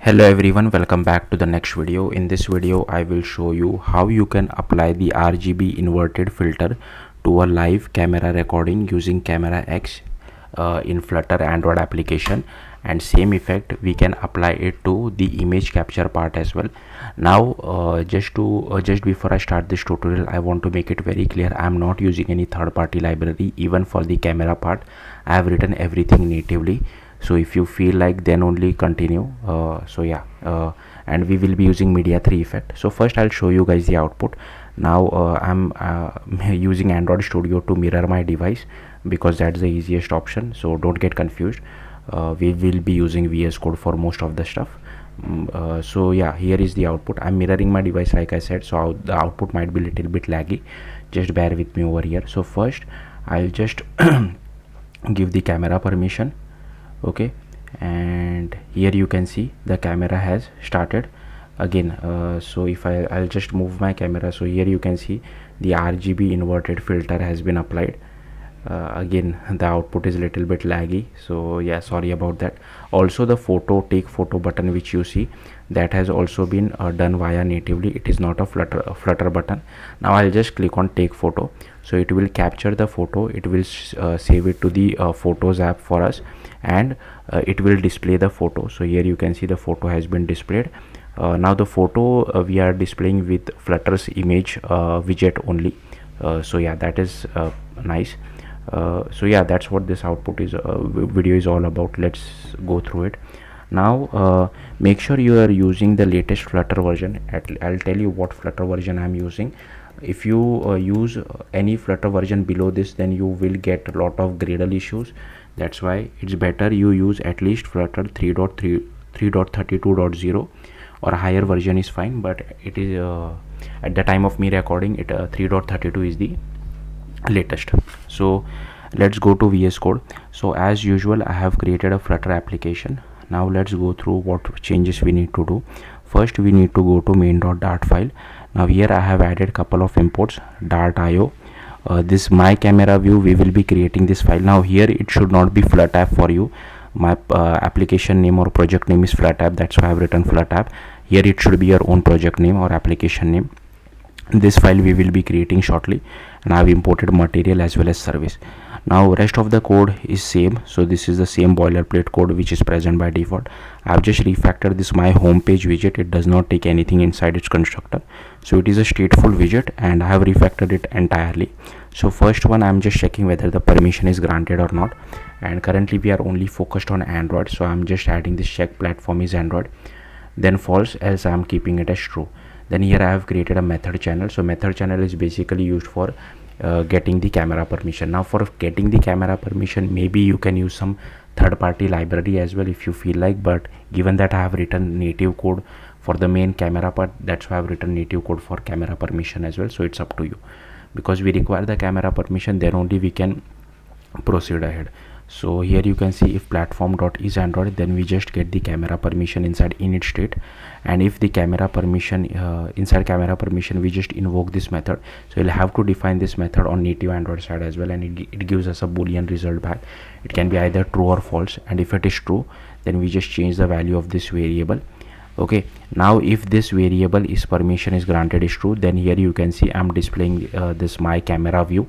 Hello everyone, welcome back to the next video. In this video I will show you how you can apply the RGB inverted filter to a live camera recording using Camera X in Flutter Android application, and same effect we can apply it to the image capture part as well. Now just before I start this tutorial, I want to make it very clear, I am not using any third-party library. Even for the camera part I have written everything natively, so if you feel like then only continue. And we will be using media 3 effect. So first I'll show you guys the output. Now I'm using Android Studio to mirror my device because that's the easiest option, so don't get confused. We will be using VS Code for most of the stuff. So yeah, here is the output. I'm mirroring my device like I said, so the output might be little bit laggy, just bear with me over here. So first I'll just give the camera permission. Okay, and here you can see the camera has started again. So if I'll just move my camera, so here you can see the RGB inverted filter has been applied. Again the output is a little bit laggy, so yeah, sorry about that. Also the take photo button which you see, that has also been done via natively. It is not a flutter button. Now I'll just click on take photo, so it will capture the photo, it will save it to the photos app for us, and it will display the photo. So here you can see the photo has been displayed. Now the photo we are displaying with Flutter's image widget only. So yeah, that is nice. So yeah, that's what this output is video is all about. Let's go through it. Now make sure you are using the latest Flutter version. I'll tell you what Flutter version I'm using. If you use any Flutter version below this, then you will get a lot of Gradle issues. That's why it's better you use at least Flutter 3.32.0 or a higher version is fine, but it is at the time of me recording it 3.32 is the latest. So let's go to VS Code. So as usual I have created a Flutter application. Now let's go through what changes we need to do. First we need to go to main.dart file. Now here I have added couple of imports, dart.io. This my camera view, we will be creating this file. Now here it should not be Flut app for you. My application name or project name is Flut app, that's why I have written Flut app. Here it should be your own project name or application name. This file we will be creating shortly, and I have imported material as well as service. Now rest of the code is same, so this is the same boilerplate code which is present by default. I have just refactored this my home page widget. It does not take anything inside its constructor, so it is a stateful widget, and I have refactored it entirely. So first one, I am just checking whether the permission is granted or not, and currently we are only focused on Android, so I am just adding this check platform is Android, then false, else I am keeping it as true. Then here I have created a method channel. So method channel is basically used for getting the camera permission. Now for getting the camera permission, maybe you can use some third-party library as well if you feel like, but given that I have written native code for the main camera part, that's why I have written native code for camera permission as well. So it's up to you, because we require the camera permission, then only we can proceed ahead. So here you can see if platform.is Android, then we just get the camera permission inside init state, and if the camera permission inside camera permission we just invoke this method. So you'll have to define this method on native Android side as well, and it gives us a boolean result back. It can be either true or false, and if it is true, then we just change the value of this variable. Okay, now if this variable is permission is granted is true, then here you can see I'm displaying this my camera view,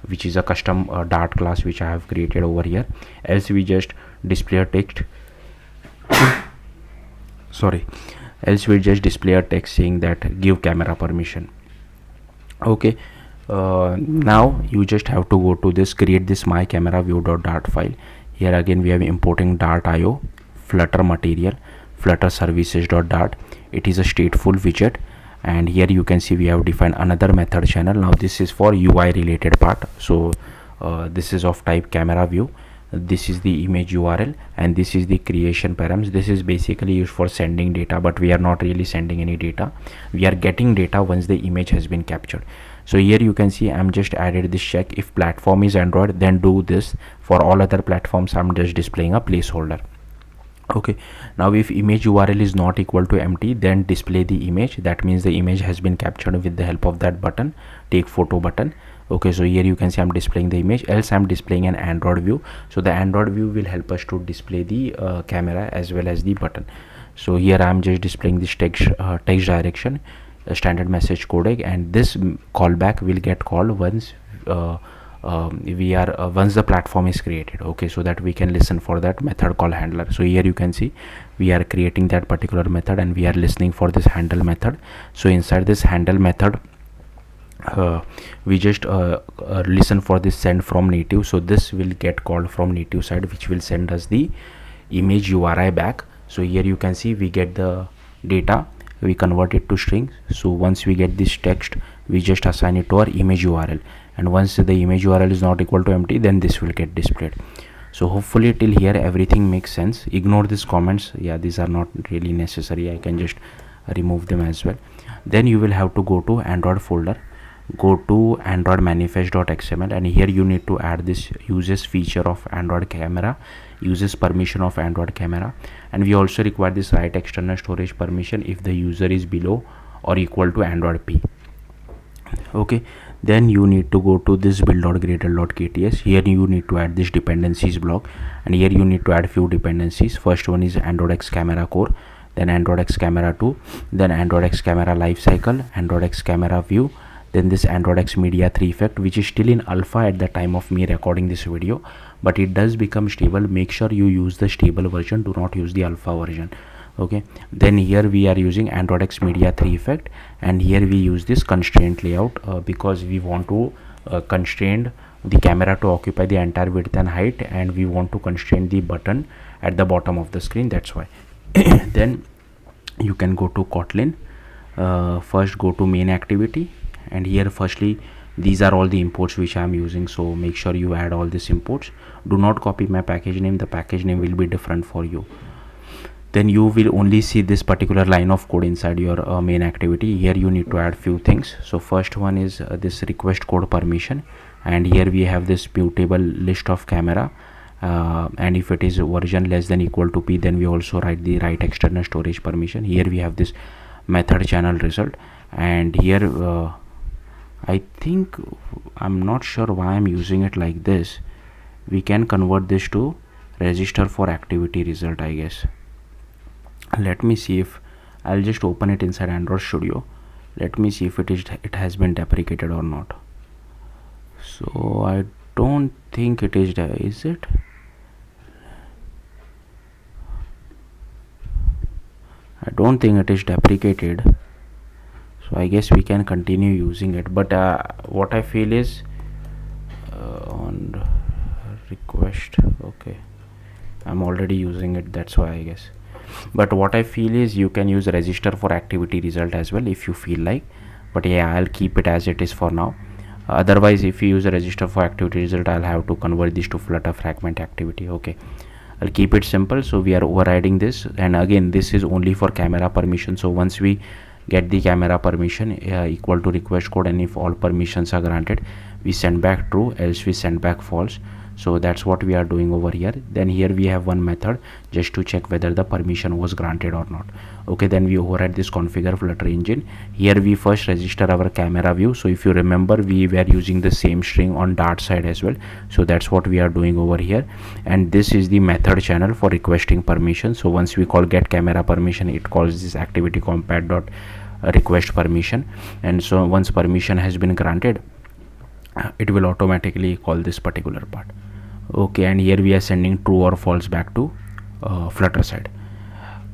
which is a custom Dart class which I have created over here. Else we just display a text else we just display a text saying that give camera permission. Okay, now you just have to go to this, create this my camera view.dart file. Here again we are importing dart.io, Flutter material, Flutter services.dart. It is a stateful widget, and here you can see we have defined another method channel. Now this is for UI related part. So this is of type camera view, this is the image URL, and this is the creation params. This is basically used for sending data, but we are not really sending any data, we are getting data once the image has been captured. So here you can see I'm just added this check, if platform is Android then do this. For all other platforms I'm just displaying a placeholder. Okay, now if image URL is not equal to empty, then display the image. That means the image has been captured with the help of that button, take photo button. Okay, so here you can see I'm displaying the image, else I'm displaying an Android view. So the Android view will help us to display the camera as well as the button. So here I am just displaying this text direction, standard message codec, and this callback will get called once once the platform is created. Okay, so that we can listen for that method call handler. So here you can see we are creating that particular method and we are listening for this handle method. So inside this handle method, we just listen for this send from native. So this will get called from native side, which will send us the image URI back. So here you can see we get the data, we convert it to string. So once we get this text, we just assign it to our image URL, and once the image URL is not equal to empty, then this will get displayed. So hopefully till here everything makes sense. Ignore these comments, yeah, these are not really necessary, I can just remove them as well. Then you will have to go to Android folder, go to Android manifest.xml, and here you need to add this uses feature of Android camera, uses permission of Android camera, and we also require this write external storage permission if the user is below or equal to Android P. Okay, then you need to go to this build.gradle.kts. here you need to add this dependencies block, and here you need to add few dependencies. First one is Android X camera core, then Android X camera 2, then Android X camera lifecycle, Android X camera view, then this Android X media 3 effect, which is still in alpha at the time of me recording this video, but it does become stable. Make sure you use the stable version, do not use the alpha version. Okay, then here we are using Android X media 3 effect, and here we use this constraint layout because we want to constrain the camera to occupy the entire width and height, and we want to constrain the button at the bottom of the screen, that's why. Then you can go to Kotlin, first go to main activity, and here firstly these are all the imports which I am using, so make sure you add all these imports. Do not copy my package name, the package name will be different for you. Then you will only see this particular line of code inside your main activity. Here you need to add few things. So first one is this request code permission, and here we have this mutable list of camera, and if it is version less than equal to P, then we also write the write external storage permission. Here we have this method channel result, and here I think, I'm not sure why I'm using it like this, we can convert this to register for activity result, I guess. Let me see if I'll just open it inside Android Studio. Let me see if it has been deprecated or not. So I don't think it is it? I don't think it is deprecated, so I guess we can continue using it. But what I feel is on request, okay, I'm already using it, that's why I guess. But what I feel is you can use register for activity result as well if you feel like, but yeah, I'll keep it as it is for now. Otherwise, if you use a register for activity result, I'll have to convert this to Flutter fragment activity. Okay, I'll keep it simple. So we are overriding this, and again this is only for camera permission. So once we get the camera permission equal to request code, and if all permissions are granted, we send back true, else we send back false. So that's what we are doing over here. Then here we have one method just to check whether the permission was granted or not. Okay, then we override this configure Flutter engine. Here we first register our camera view. So if you remember, we were using the same string on Dart side as well, so that's what we are doing over here. And this is the method channel for requesting permission. So once we call get camera permission, it calls this activity compat dot request permission, and so once permission has been granted, it will automatically call this particular part. Okay, and here we are sending true or false back to Flutter side.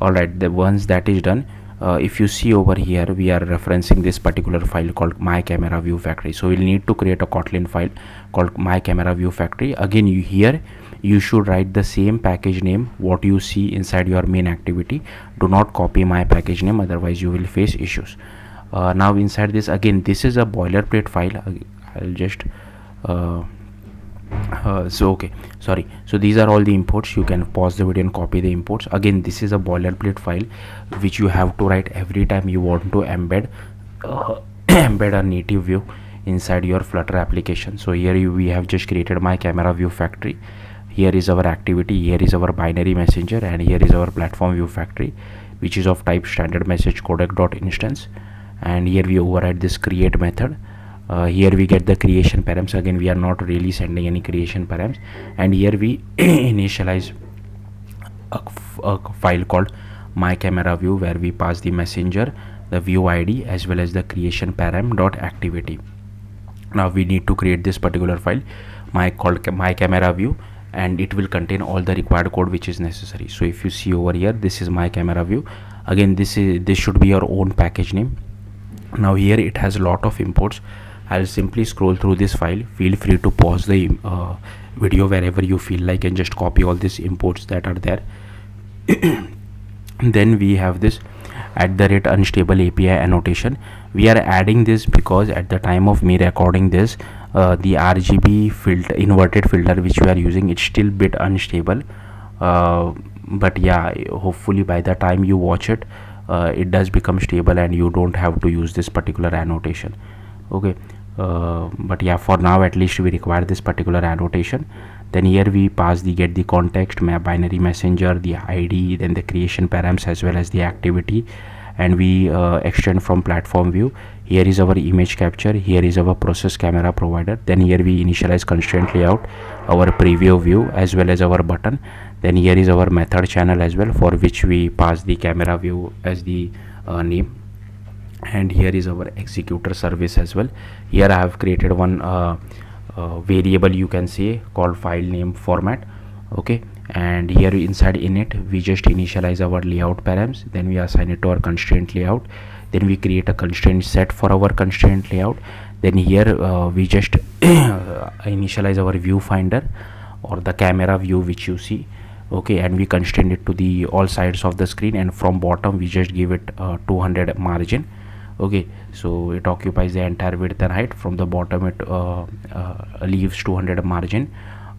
All right, once that is done, if you see over here, we are referencing this particular file called my camera view factory. So we'll need to create a Kotlin file called my camera view factory. Again, here you should write the same package name what you see inside your main activity. Do not copy my package name, otherwise you will face issues. Now inside this, again, this is a boilerplate file. I'll just so these are all the imports. You can pause the video and copy the imports. Again, this is a boilerplate file which you have to write every time you want to embed embed a native view inside your Flutter application. So here we have just created my camera view factory. Here is our activity, here is our binary messenger, and here is our platform view factory, which is of type standard message codec dot instance. And here we override this create method. Here we get the creation params. Again, we are not really sending any creation params, and here we initialize a file called my camera view, where we pass the messenger, the view id, as well as the creation param dot activity. Now we need to create this particular file, my camera view, and it will contain all the required code which is necessary. So if you see over here, this is my camera view. Again, this should be your own package name. Now here it has a lot of imports. I'll simply scroll through this file. Feel free to pause the video wherever you feel like and just copy all these imports that are there. Then we have this @unstable API annotation. We are adding this because at the time of me recording this, the RGB filter, inverted filter which we are using, it's still bit unstable, but yeah, hopefully by the time you watch it, it does become stable and you don't have to use this particular annotation. Okay, but yeah, for now at least we require this particular annotation. Then here we pass the get the context, binary messenger, the id, then the creation params as well as the activity, and we extend from platform view. Here is our image capture, here is our process camera provider. Then here we initialize constraint layout, our preview view as well as our button. Then here is our method channel as well, for which we pass the camera view as the name. And here is our executor service as well. Here I have created one variable, you can say, called file name format. Okay, and here inside init we just initialize our layout params, then we assign it to our constraint layout, then we create a constraint set for our constraint layout. Then here we just initialize our viewfinder or the camera view which you see. Okay, and we constrain it to the all sides of the screen, and from bottom we just give it 200 margin. Okay, so it occupies the entire width and height. From the bottom it leaves 200 margin.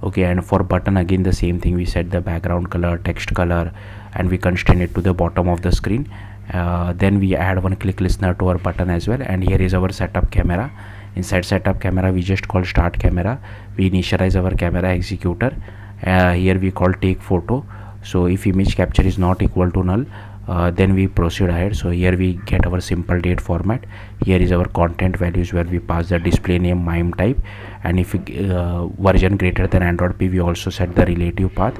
Okay, and for button again the same thing, we set the background color, text color, and we constrain it to the bottom of the screen. Then we add one click listener to our button as well. And here is our setup camera. Inside setup camera we just call start camera. We initialize our camera executor. Here we call take photo. So if image capture is not equal to null, then we proceed ahead. So here we get our simple date format. Here is our content values, where we pass the display name, mime type, and if version greater than Android P, we also set the relative path.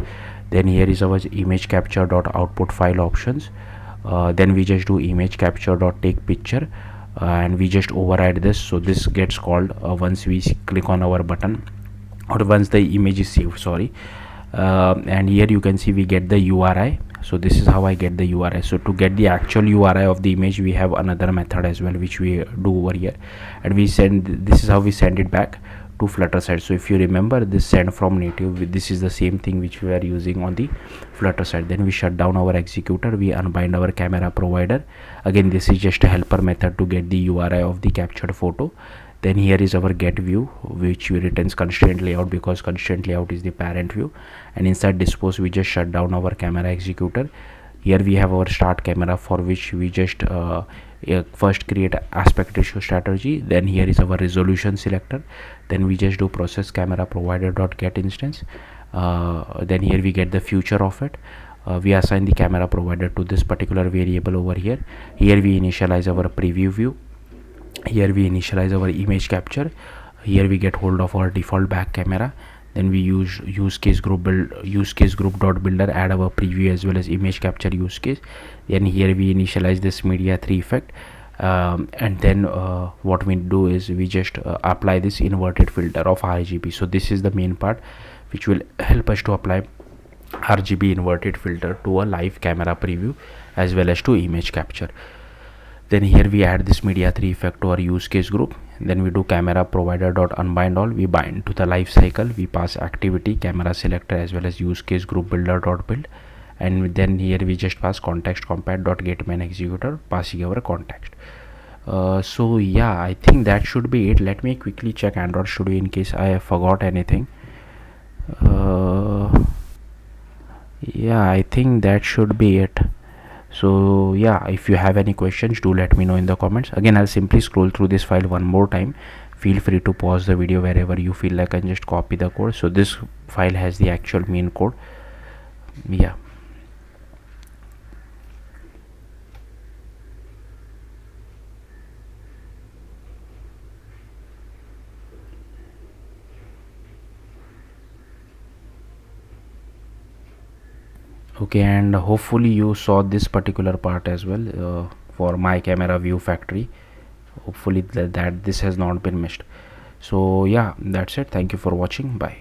Then here is our image capture dot output file options. Then we just do image capture dot take picture, and we just override this. So this gets called once we click on our button, or once the image is saved, sorry. And here you can see we get the URI. So this is how I get the URI. So to get the actual URI of the image, we have another method as well which we do over here, and we send, this is how we send it back to Flutter side. So if you remember this send from native, this is the same thing which we are using on the Flutter side. Then we shut down our executor, we unbind our camera provider. Again, this is just a helper method to get the URI of the captured photo. Then here is our get view, which returns constraint layout because constraint layout is the parent view. And inside dispose we just shut down our camera executor. Here we have our start camera, for which we just first create aspect ratio strategy. Then here is our resolution selector. Then we just do process camera provider dot get instance. Then here we get the future of it. We assign the camera provider to this particular variable over here. Here we initialize our preview view. Here we initialize our image capture. Here we get hold of our default back camera. Then we use case group dot builder, add our preview as well as image capture use case. Then here we initialize this media 3 effect, and then what we do is we just apply this inverted filter of RGB. So this is the main part which will help us to apply RGB inverted filter to a live camera preview as well as to image capture. Then here we add this media 3 effect to our use case group. Then we do camera provider dot unbind all, we bind to the life cycle, we pass activity, camera selector as well as use case group builder dot build. And then here we just pass context compat dot get main executor, passing our context. So yeah, I think that should be it. Let me quickly check Android Studio in case I forgot anything. Yeah, I think that should be it. So yeah, if you have any questions, do let me know in the comments. Again, I'll simply scroll through this file one more time. Feel free to pause the video wherever you feel like and just copy the code. So this file has the actual main code. Yeah. Okay, and hopefully you saw this particular part as well, for my camera view factory. Hopefully that this has not been missed. So yeah, that's it. Thank you for watching. Bye.